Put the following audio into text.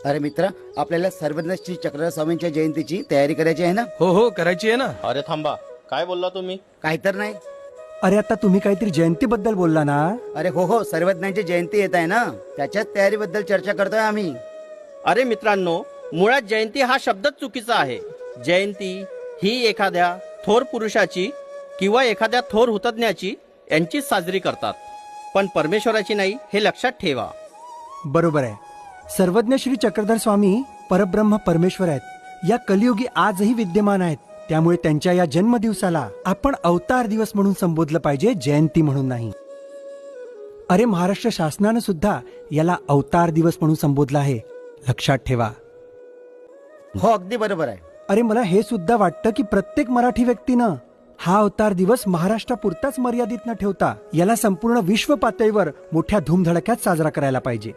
अरे मित्रा, आपल्याला सर्वज्ञ श्री चक्रधर स्वामींच्या जयंतीची तयारी करायची आहे ना? हो हो करायची आहे ना. अरे थांबा, काय बोलला तुम्ही? काही तर नाही. अरे आता तुम्ही काहीतरी जयंतीबद्दल बोलला ना. अरे हो, सर्वज्ञांची जयंती येत आहे ना, त्याच्याच तयारीबद्दल चर्चा करतोय आम्ही. अरे मित्रांनो, मुळात जयंती हा शब्दच चुकीचा आहे. जयंती ही एखाद्या थोर पुरुषाची किंवा एखाद्या थोर हुतज्ञाची यांचीच साजरी करतात, पण परमेश्वराची नाही, हे लक्षात ठेवा. बरोबर आहे. सर्वज्ञ श्री चक्रधर स्वामी परब्रह्म परमेश्वर आहेत. या कलियुगी आजही विद्यमान आहेत. त्यामुळे त्यांच्या या जन्मदिवसाला आपण अवतार दिवस म्हणून संबोधलं पाहिजे, जयंती म्हणून नाही. अरे महाराष्ट्र शासनानं सुद्धा याला अवतार दिवस म्हणून संबोधलं आहे, लक्षात ठेवा. हो, अगदी बरोबर आहे. अरे मला हे सुद्धा वाटतं की प्रत्येक मराठी व्यक्तीनं हा अवतार दिवस महाराष्ट्रापुरताच मर्यादित न ठेवता याला संपूर्ण विश्व पातळीवर मोठ्या धूमधडक्यात साजरा करायला पाहिजे.